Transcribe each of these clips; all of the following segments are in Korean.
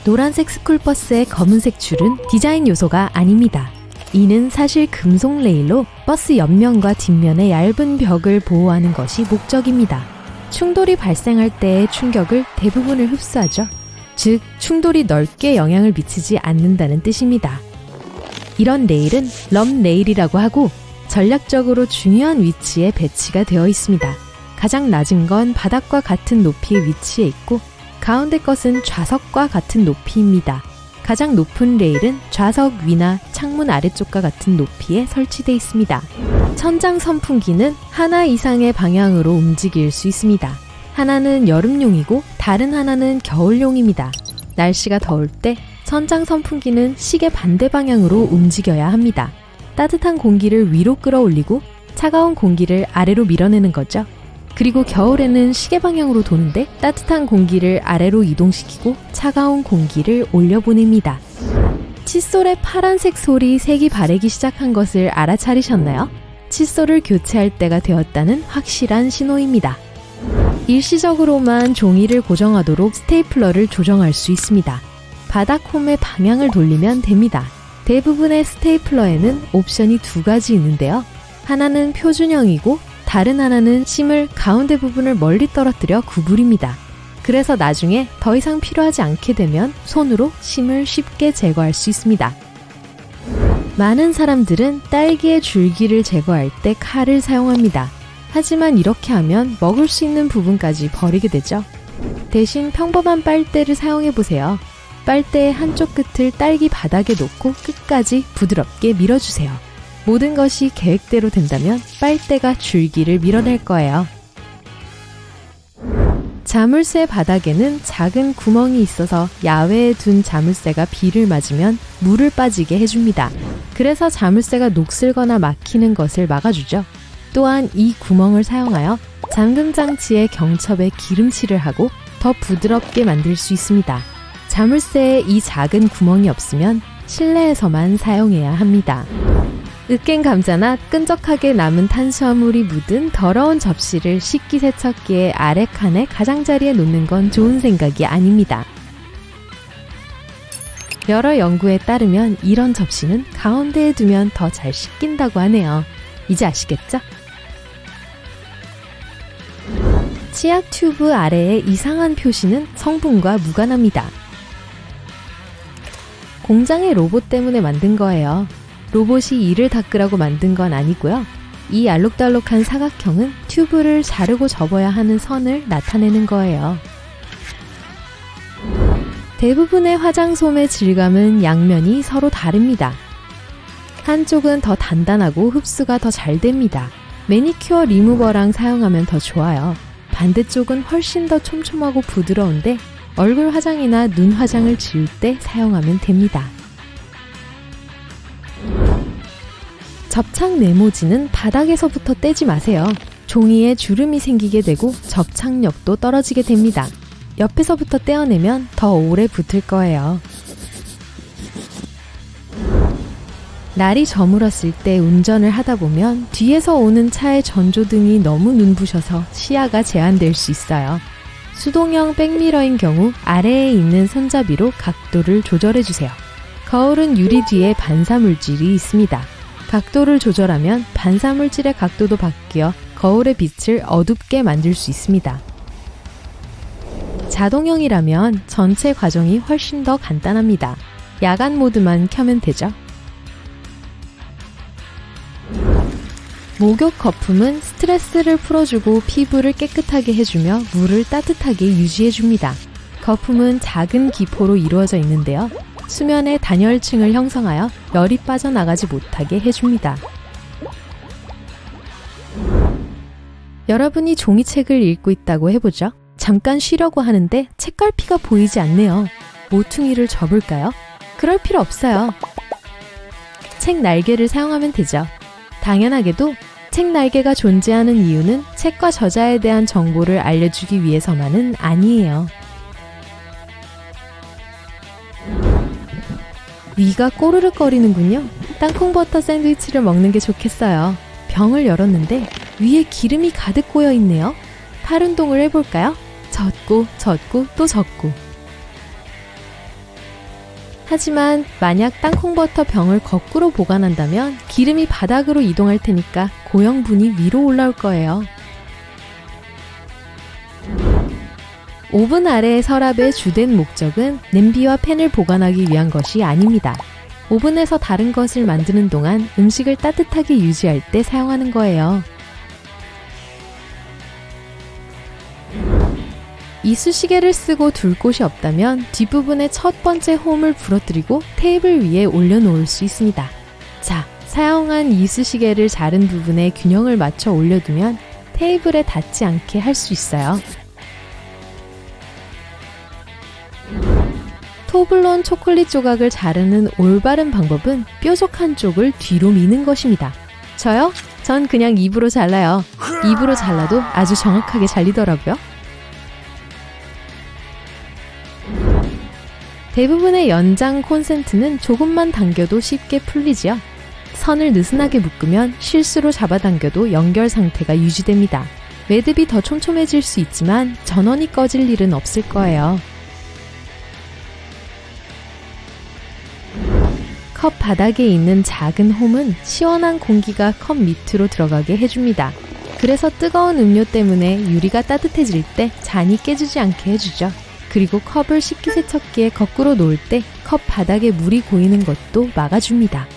노란색 스쿨버스의 검은색 줄은 디자인 요소가 아닙니다. 이는 사실 금속 레일로 버스 옆면과 뒷면의 얇은 벽을 보호하는 것이 목적입니다. 충돌이 발생할 때의 충격을 대부분을 흡수하죠. 즉, 충돌이 넓게 영향을 미치지 않는다는 뜻입니다. 이런 레일은 럼 레일이라고 하고 전략적으로 중요한 위치에 배치가 되어 있습니다. 가장 낮은 건 바닥과 같은 높이에 위치해 있고 가운데 것은 좌석과 같은 높이입니다. 가장 높은 레일은 좌석 위나 창문 아래쪽과 같은 높이에 설치되어 있습니다. 천장 선풍기는 하나 이상의 방향으로 움직일 수 있습니다. 하나는 여름용이고 다른 하나는 겨울용입니다. 날씨가 더울 때 천장 선풍기는 시계 반대 방향으로 움직여야 합니다. 따뜻한 공기를 위로 끌어올리고 차가운 공기를 아래로 밀어내는 거죠. 그리고 겨울에는 시계 방향으로 도는데 따뜻한 공기를 아래로 이동시키고 차가운 공기를 올려보냅니다. 칫솔의 파란색 솔이 색이 바래기 시작한 것을 알아차리셨나요? 칫솔을 교체할 때가 되었다는 확실한 신호입니다. 일시적으로만 종이를 고정하도록 스테이플러를 조정할 수 있습니다. 바닥 홈의 방향을 돌리면 됩니다. 대부분의 스테이플러에는 옵션이 두 가지 있는데요. 하나는 표준형이고 다른 하나는 심을 가운데 부분을 멀리 떨어뜨려 구부립니다. 그래서 나중에 더 이상 필요하지 않게 되면 손으로 심을 쉽게 제거할 수 있습니다. 많은 사람들은 딸기의 줄기를 제거할 때 칼을 사용합니다. 하지만 이렇게 하면 먹을 수 있는 부분까지 버리게 되죠. 대신 평범한 빨대를 사용해보세요. 빨대의 한쪽 끝을 딸기 바닥에 놓고 끝까지 부드럽게 밀어주세요. 모든 것이 계획대로 된다면 빨대가 줄기를 밀어낼 거예요. 자물쇠 바닥에는 작은 구멍이 있어서 야외에 둔 자물쇠가 비를 맞으면 물을 빠지게 해줍니다. 그래서 자물쇠가 녹슬거나 막히는 것을 막아주죠. 또한 이 구멍을 사용하여 잠금 장치의 경첩에 기름칠을 하고 더 부드럽게 만들 수 있습니다. 자물쇠에 이 작은 구멍이 없으면 실내에서만 사용해야 합니다. 으깬 감자나 끈적하게 남은 탄수화물이 묻은 더러운 접시를 식기세척기의 아래 칸의 가장자리에 놓는 건 좋은 생각이 아닙니다. 여러 연구에 따르면 이런 접시는 가운데에 두면 더 잘 씻긴다고 하네요. 이제 아시겠죠? 치약 튜브 아래의 이상한 표시는 성분과 무관합니다. 공장의 로봇 때문에 만든 거예요. 로봇이 이를 닦으라고 만든 건 아니고요. 이 알록달록한 사각형은 튜브를 자르고 접어야 하는 선을 나타내는 거예요. 대부분의 화장솜의 질감은 양면이 서로 다릅니다. 한쪽은 더 단단하고 흡수가 더 잘 됩니다. 매니큐어 리무버랑 사용하면 더 좋아요. 반대쪽은 훨씬 더 촘촘하고 부드러운데 얼굴 화장이나 눈 화장을 지울 때 사용하면 됩니다. 접착 메모지는 바닥에서부터 떼지 마세요. 종이에 주름이 생기게 되고 접착력도 떨어지게 됩니다. 옆에서부터 떼어내면 더 오래 붙을 거예요. 날이 저물었을 때 운전을 하다 보면 뒤에서 오는 차의 전조등이 너무 눈부셔서 시야가 제한될 수 있어요. 수동형 백미러인 경우 아래에 있는 손잡이로 각도를 조절해주세요. 거울은 유리 뒤에 반사물질이 있습니다. 각도를 조절하면 반사물질의 각도도 바뀌어 거울의 빛을 어둡게 만들 수 있습니다. 자동형이라면 전체 과정이 훨씬 더 간단합니다. 야간 모드만 켜면 되죠. 목욕 거품은 스트레스를 풀어주고 피부를 깨끗하게 해주며 물을 따뜻하게 유지해줍니다. 거품은 작은 기포로 이루어져 있는데요. 수면의 단열층을 형성하여 열이 빠져나가지 못하게 해줍니다. 여러분이 종이책을 읽고 있다고 해보죠. 잠깐 쉬려고 하는데 책갈피가 보이지 않네요. 모퉁이를 접을까요? 그럴 필요 없어요. 책 날개를 사용하면 되죠. 당연하게도 책 날개가 존재하는 이유는 책과 저자에 대한 정보를 알려주기 위해서만은 아니에요. 위가 꼬르륵거리는군요. 땅콩버터 샌드위치를 먹는 게 좋겠어요. 병을 열었는데 위에 기름이 가득 고여 있네요. 팔 운동을 해볼까요? 젓고 젓고 또 젓고. 하지만 만약 땅콩버터 병을 거꾸로 보관한다면 기름이 바닥으로 이동할 테니까 고형분이 위로 올라올 거예요. 오븐 아래의 서랍의 주된 목적은 냄비와 팬을 보관하기 위한 것이 아닙니다. 오븐에서 다른 것을 만드는 동안 음식을 따뜻하게 유지할 때 사용하는 거예요. 이쑤시개를 쓰고 둘 곳이 없다면 뒷부분에 첫 번째 홈을 부러뜨리고 테이블 위에 올려놓을 수 있습니다. 자, 사용한 이쑤시개를 자른 부분에 균형을 맞춰 올려두면 테이블에 닿지 않게 할 수 있어요. 토블론 초콜릿 조각을 자르는 올바른 방법은 뾰족한 쪽을 뒤로 미는 것입니다. 저요? 전 그냥 입으로 잘라요. 입으로 잘라도 아주 정확하게 잘리더라고요. 대부분의 연장 콘센트는 조금만 당겨도 쉽게 풀리지요. 선을 느슨하게 묶으면 실수로 잡아당겨도 연결 상태가 유지됩니다. 매듭이 더 촘촘해질 수 있지만 전원이 꺼질 일은 없을 거예요. 컵 바닥에 있는 작은 홈은 시원한 공기가 컵 밑으로 들어가게 해줍니다. 그래서 뜨거운 음료 때문에 유리가 따뜻해질 때 잔이 깨지지 않게 해주죠. 그리고 컵을 식기세척기에 거꾸로 놓을 때 컵 바닥에 물이 고이는 것도 막아줍니다.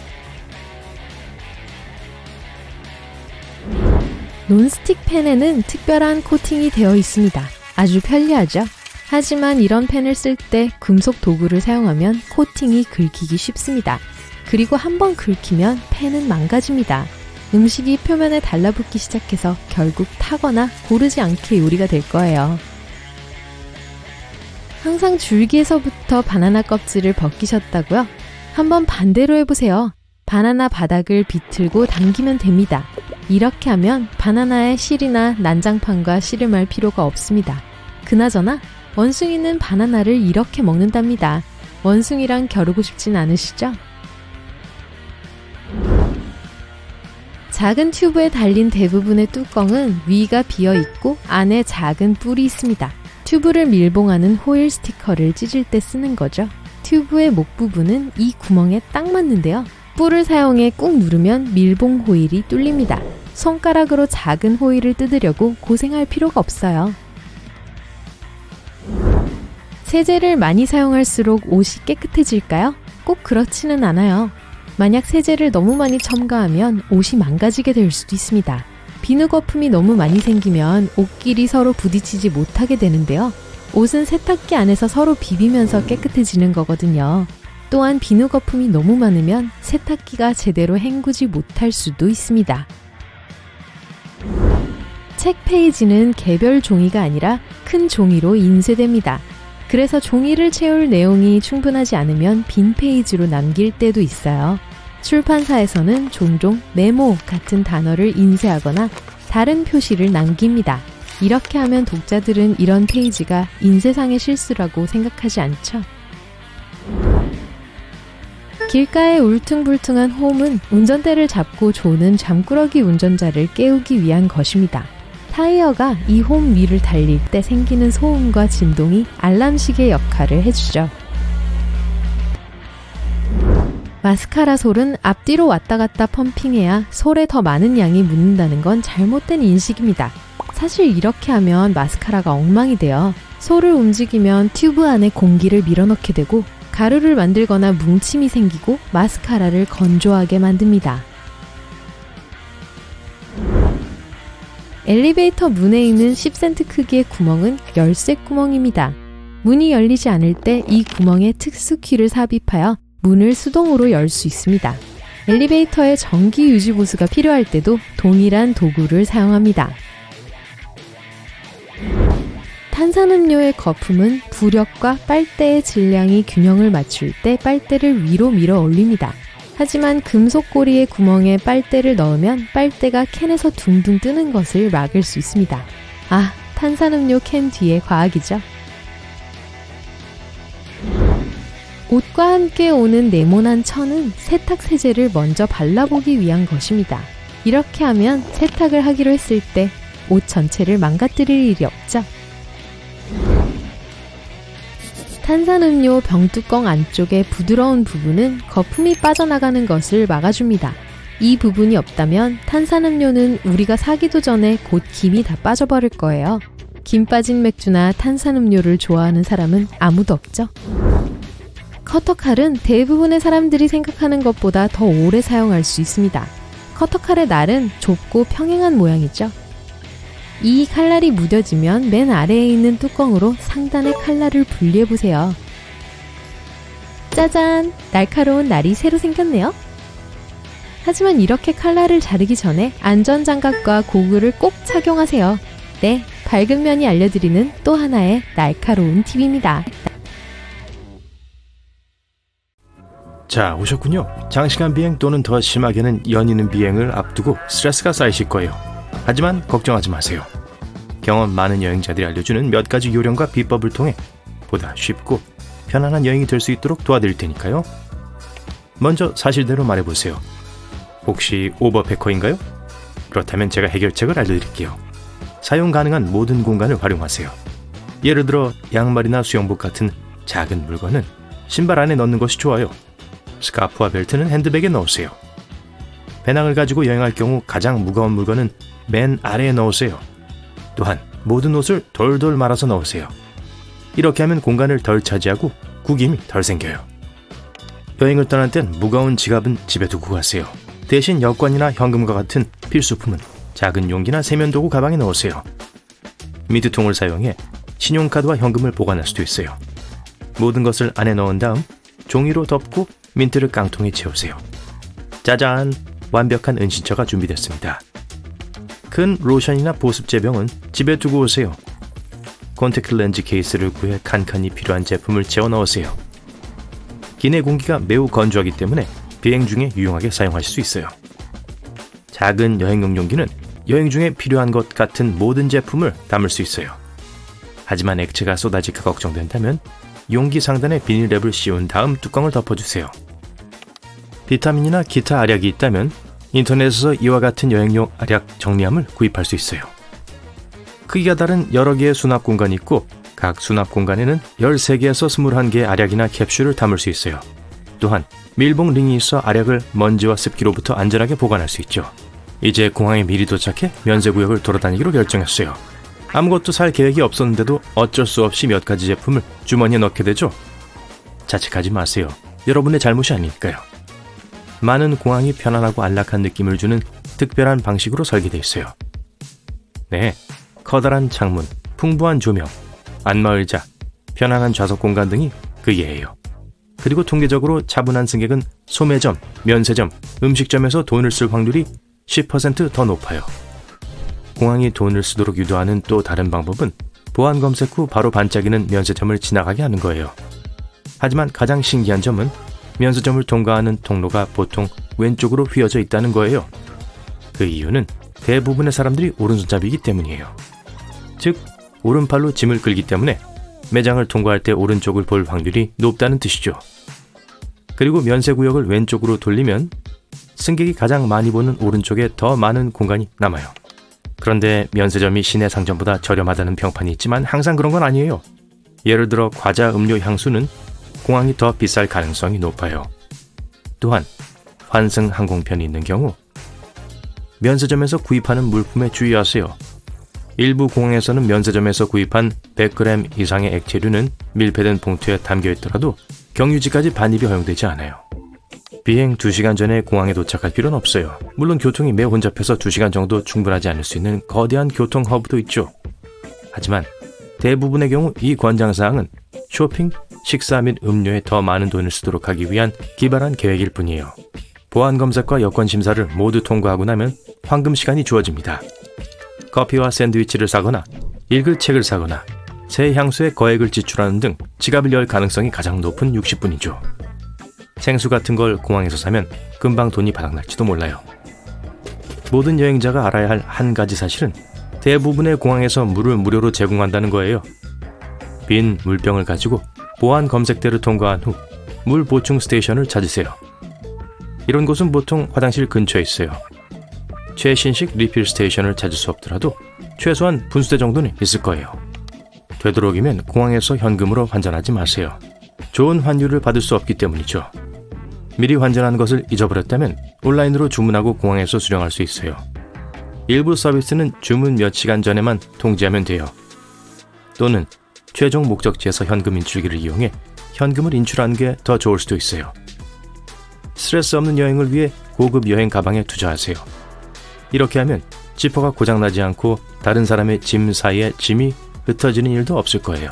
논스틱 팬에는 특별한 코팅이 되어 있습니다. 아주 편리하죠? 하지만 이런 팬을 쓸 때 금속 도구를 사용하면 코팅이 긁히기 쉽습니다. 그리고 한번 긁히면 팬은 망가집니다. 음식이 표면에 달라붙기 시작해서 결국 타거나 고르지 않게 요리가 될 거예요. 항상 줄기에서부터 바나나 껍질을 벗기셨다고요? 한번 반대로 해보세요. 바나나 바닥을 비틀고 당기면 됩니다. 이렇게 하면 바나나의 실이나 난장판과 씨름할 필요가 없습니다. 그나저나 원숭이는 바나나를 이렇게 먹는답니다. 원숭이랑 겨루고 싶진 않으시죠? 작은 튜브에 달린 대부분의 뚜껑은 위가 비어있고 안에 작은 뿔이 있습니다. 튜브를 밀봉하는 호일 스티커를 찢을 때 쓰는 거죠. 튜브의 목 부분은 이 구멍에 딱 맞는데요. 뿔을 사용해 꾹 누르면 밀봉 호일이 뚫립니다. 손가락으로 작은 호일을 뜯으려고 고생할 필요가 없어요. 세제를 많이 사용할수록 옷이 깨끗해질까요? 꼭 그렇지는 않아요. 만약 세제를 너무 많이 첨가하면 옷이 망가지게 될 수도 있습니다. 비누 거품이 너무 많이 생기면 옷끼리 서로 부딪히지 못하게 되는데요. 옷은 세탁기 안에서 서로 비비면서 깨끗해지는 거거든요. 또한 비누 거품이 너무 많으면 세탁기가 제대로 헹구지 못할 수도 있습니다. 책 페이지는 개별 종이가 아니라 큰 종이로 인쇄됩니다. 그래서 종이를 채울 내용이 충분하지 않으면 빈 페이지로 남길 때도 있어요. 출판사에서는 종종 메모 같은 단어를 인쇄하거나 다른 표시를 남깁니다. 이렇게 하면 독자들은 이런 페이지가 인쇄상의 실수라고 생각하지 않죠. 길가의 울퉁불퉁한 홈은 운전대를 잡고 조는 잠꾸러기 운전자를 깨우기 위한 것입니다. 타이어가 이 홈 위를 달릴 때 생기는 소음과 진동이 알람시계 역할을 해주죠. 마스카라 솔은 앞뒤로 왔다 갔다 펌핑해야 솔에 더 많은 양이 묻는다는 건 잘못된 인식입니다. 사실 이렇게 하면 마스카라가 엉망이 돼요. 솔을 움직이면 튜브 안에 공기를 밀어넣게 되고 가루를 만들거나 뭉침이 생기고 마스카라를 건조하게 만듭니다. 엘리베이터 문에 있는 10센트 크기의 구멍은 열쇠 구멍입니다. 문이 열리지 않을 때 이 구멍에 특수키를 삽입하여 문을 수동으로 열 수 있습니다. 엘리베이터의 정기 유지 보수가 필요할 때도 동일한 도구를 사용합니다. 탄산음료의 거품은 부력과 빨대의 질량이 균형을 맞출 때 빨대를 위로 밀어 올립니다. 하지만 금속 고리의 구멍에 빨대를 넣으면 빨대가 캔에서 둥둥 뜨는 것을 막을 수 있습니다. 아, 탄산음료 캔 뒤에 과학이죠. 옷과 함께 오는 네모난 천은 세탁 세제를 먼저 발라보기 위한 것입니다. 이렇게 하면 세탁을 하기로 했을 때 옷 전체를 망가뜨릴 일이 없죠. 탄산음료 병뚜껑 안쪽의 부드러운 부분은 거품이 빠져나가는 것을 막아줍니다. 이 부분이 없다면 탄산음료는 우리가 사기도 전에 곧 김이 다 빠져버릴 거예요. 김 빠진 맥주나 탄산음료를 좋아하는 사람은 아무도 없죠. 커터칼은 대부분의 사람들이 생각하는 것보다 더 오래 사용할 수 있습니다. 커터칼의 날은 좁고 평행한 모양이죠. 이 칼날이 무뎌지면 맨 아래에 있는 뚜껑으로 상단의 칼날을 분리해보세요. 짜잔! 날카로운 날이 새로 생겼네요. 하지만 이렇게 칼날을 자르기 전에 안전장갑과 고글을 꼭 착용하세요. 네, 밝은 면이 알려드리는 또 하나의 날카로운 팁입니다. 자, 오셨군요. 장시간 비행 또는 더 심하게는 연이는 비행을 앞두고 스트레스가 쌓이실 거예요. 하지만 걱정하지 마세요. 경험 많은 여행자들이 알려주는 몇 가지 요령과 비법을 통해 보다 쉽고 편안한 여행이 될 수 있도록 도와드릴 테니까요. 먼저 사실대로 말해보세요. 혹시 오버패커인가요? 그렇다면 제가 해결책을 알려드릴게요. 사용 가능한 모든 공간을 활용하세요. 예를 들어 양말이나 수영복 같은 작은 물건은 신발 안에 넣는 것이 좋아요. 스카프와 벨트는 핸드백에 넣으세요. 배낭을 가지고 여행할 경우 가장 무거운 물건은 맨 아래에 넣으세요. 또한 모든 옷을 돌돌 말아서 넣으세요. 이렇게 하면 공간을 덜 차지하고 구김이 덜 생겨요. 여행을 떠날 땐 무거운 지갑은 집에 두고 가세요. 대신 여권이나 현금과 같은 필수품은 작은 용기나 세면도구 가방에 넣으세요. 민트통을 사용해 신용카드와 현금을 보관할 수도 있어요. 모든 것을 안에 넣은 다음 종이로 덮고 민트를 깡통에 채우세요. 짜잔! 완벽한 은신처가 준비됐습니다. 큰 로션이나 보습 제병은 집에 두고 오세요. 콘택트 렌즈 케이스를 구해 칸칸이 필요한 제품을 채워 넣으세요. 기내 공기가 매우 건조하기 때문에 비행 중에 유용하게 사용하실 수 있어요. 작은 여행용 용기는 여행 중에 필요한 것 같은 모든 제품을 담을 수 있어요. 하지만 액체가 쏟아질까 걱정된다면 용기 상단에 비닐랩을 씌운 다음 뚜껑을 덮어주세요. 비타민이나 기타 알약이 있다면 인터넷에서 이와 같은 여행용 알약 정리함을 구입할 수 있어요. 크기가 다른 여러 개의 수납 공간이 있고 각 수납 공간에는 13개에서 21개의 알약이나 캡슐을 담을 수 있어요. 또한 밀봉 링이 있어 알약을 먼지와 습기로부터 안전하게 보관할 수 있죠. 이제 공항에 미리 도착해 면세구역을 돌아다니기로 결정했어요. 아무것도 살 계획이 없었는데도 어쩔 수 없이 몇 가지 제품을 주머니에 넣게 되죠. 자책하지 마세요. 여러분의 잘못이 아니니까요. 많은 공항이 편안하고 안락한 느낌을 주는 특별한 방식으로 설계되어 있어요. 네, 커다란 창문, 풍부한 조명, 안마의자, 편안한 좌석 공간 등이 그 예예요. 그리고 통계적으로 차분한 승객은 소매점, 면세점, 음식점에서 돈을 쓸 확률이 10% 더 높아요. 공항이 돈을 쓰도록 유도하는 또 다른 방법은 보안 검색 후 바로 반짝이는 면세점을 지나가게 하는 거예요. 하지만 가장 신기한 점은 면세점을 통과하는 통로가 보통 왼쪽으로 휘어져 있다는 거예요. 그 이유는 대부분의 사람들이 오른손잡이이기 때문이에요. 즉, 오른팔로 짐을 끌기 때문에 매장을 통과할 때 오른쪽을 볼 확률이 높다는 뜻이죠. 그리고 면세구역을 왼쪽으로 돌리면 승객이 가장 많이 보는 오른쪽에 더 많은 공간이 남아요. 그런데 면세점이 시내 상점보다 저렴하다는 평판이 있지만 항상 그런 건 아니에요. 예를 들어 과자, 음료, 향수는 공항이 더 비쌀 가능성이 높아요. 또한 환승 항공편이 있는 경우 면세점에서 구입하는 물품에 주의하세요. 일부 공항에서는 면세점에서 구입한 100g 이상의 액체류는 밀폐된 봉투에 담겨있더라도 경유지까지 반입이 허용되지 않아요. 비행 2시간 전에 공항에 도착할 필요는 없어요. 물론 교통이 매우 혼잡해서 2시간 정도 충분하지 않을 수 있는 거대한 교통 허브도 있죠. 하지만 대부분의 경우 이 권장사항은 쇼핑, 식사 및 음료에 더 많은 돈을 쓰도록 하기 위한 기발한 계획일 뿐이에요. 보안 검색과 여권 심사를 모두 통과하고 나면 황금 시간이 주어집니다. 커피와 샌드위치를 사거나 읽을 책을 사거나 새 향수에 거액을 지출하는 등 지갑을 열 가능성이 가장 높은 60분이죠. 생수 같은 걸 공항에서 사면 금방 돈이 바닥날지도 몰라요. 모든 여행자가 알아야 할 한 가지 사실은 대부분의 공항에서 물을 무료로 제공한다는 거예요. 빈 물병을 가지고 보안 검색대를 통과한 후 물 보충 스테이션을 찾으세요. 이런 곳은 보통 화장실 근처에 있어요. 최신식 리필 스테이션을 찾을 수 없더라도 최소한 분수대 정도는 있을 거예요. 되도록이면 공항에서 현금으로 환전하지 마세요. 좋은 환율을 받을 수 없기 때문이죠. 미리 환전한 것을 잊어버렸다면 온라인으로 주문하고 공항에서 수령할 수 있어요. 일부 서비스는 주문 몇 시간 전에만 통지하면 돼요. 또는 최종 목적지에서 현금 인출기를 이용해 현금을 인출하는 게 더 좋을 수도 있어요. 스트레스 없는 여행을 위해 고급 여행 가방에 투자하세요. 이렇게 하면 지퍼가 고장나지 않고 다른 사람의 짐 사이에 짐이 흩어지는 일도 없을 거예요.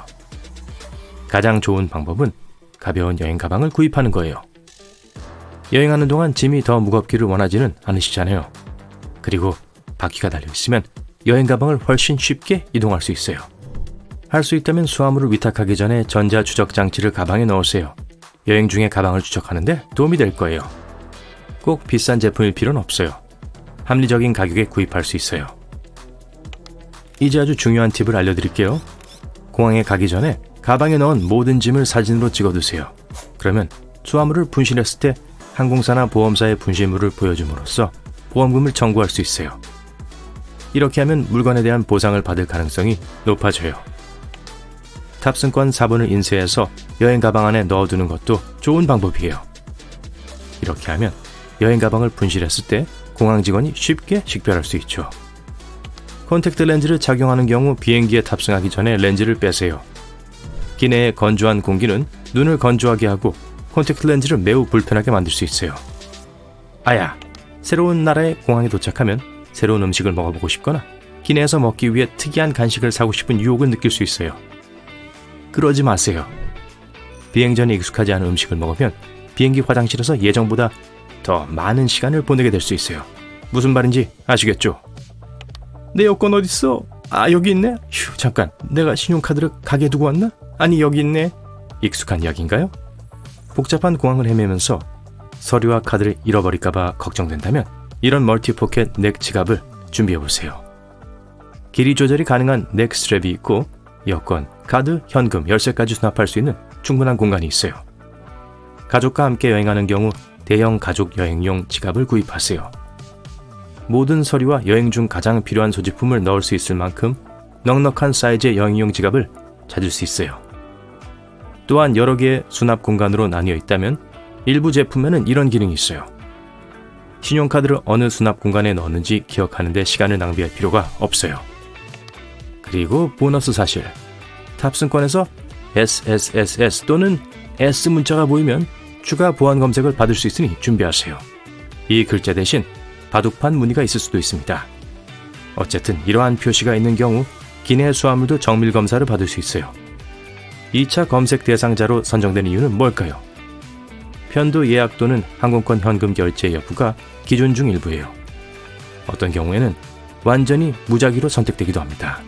가장 좋은 방법은 가벼운 여행 가방을 구입하는 거예요. 여행하는 동안 짐이 더 무겁기를 원하지는 않으시잖아요. 그리고 바퀴가 달려있으면 여행 가방을 훨씬 쉽게 이동할 수 있어요. 할 수 있다면 수화물을 위탁하기 전에 전자추적 장치를 가방에 넣으세요. 여행 중에 가방을 추적하는데 도움이 될 거예요. 꼭 비싼 제품일 필요는 없어요. 합리적인 가격에 구입할 수 있어요. 이제 아주 중요한 팁을 알려드릴게요. 공항에 가기 전에 가방에 넣은 모든 짐을 사진으로 찍어두세요. 그러면 수화물을 분실했을 때 항공사나 보험사의 분실물을 보여줌으로써 보험금을 청구할 수 있어요. 이렇게 하면 물건에 대한 보상을 받을 가능성이 높아져요. 탑승권 4번을 인쇄해서 여행 가방 안에 넣어두는 것도 좋은 방법이에요. 이렇게 하면 여행 가방을 분실했을 때 공항 직원이 쉽게 식별할 수 있죠. 콘택트 렌즈를 착용하는 경우 비행기에 탑승하기 전에 렌즈를 빼세요. 기내의 건조한 공기는 눈을 건조하게 하고 콘택트 렌즈를 매우 불편하게 만들 수 있어요. 아야, 새로운 나라의 공항에 도착하면 새로운 음식을 먹어보고 싶거나 기내에서 먹기 위해 특이한 간식을 사고 싶은 유혹을 느낄 수 있어요. 그러지 마세요. 비행 전에 익숙하지 않은 음식을 먹으면 비행기 화장실에서 예정보다 더 많은 시간을 보내게 될 수 있어요. 무슨 말인지 아시겠죠? 내 여권 어딨어? 아, 여기 있네? 휴, 잠깐, 내가 신용카드를 가게에 두고 왔나? 아니, 여기 있네. 익숙한 이야기인가요? 복잡한 공항을 헤매면서 서류와 카드를 잃어버릴까봐 걱정된다면 이런 멀티포켓 넥 지갑을 준비해보세요. 길이 조절이 가능한 넥 스트랩이 있고 여권, 카드, 현금, 열쇠까지 수납할 수 있는 충분한 공간이 있어요. 가족과 함께 여행하는 경우 대형 가족 여행용 지갑을 구입하세요. 모든 서류와 여행 중 가장 필요한 소지품을 넣을 수 있을 만큼 넉넉한 사이즈의 여행용 지갑을 찾을 수 있어요. 또한 여러 개의 수납 공간으로 나뉘어 있다면 일부 제품에는 이런 기능이 있어요. 신용카드를 어느 수납 공간에 넣었는지 기억하는 데 시간을 낭비할 필요가 없어요. 그리고 보너스 사실, 탑승권에서 SSSS 또는 S 문자가 보이면 추가 보안 검색을 받을 수 있으니 준비하세요. 이 글자 대신 바둑판 무늬가 있을 수도 있습니다. 어쨌든 이러한 표시가 있는 경우 기내 수화물도 정밀 검사를 받을 수 있어요. 2차 검색 대상자로 선정된 이유는 뭘까요? 편도 예약 또는 항공권 현금 결제 여부가 기준 중 일부예요. 어떤 경우에는 완전히 무작위로 선택되기도 합니다.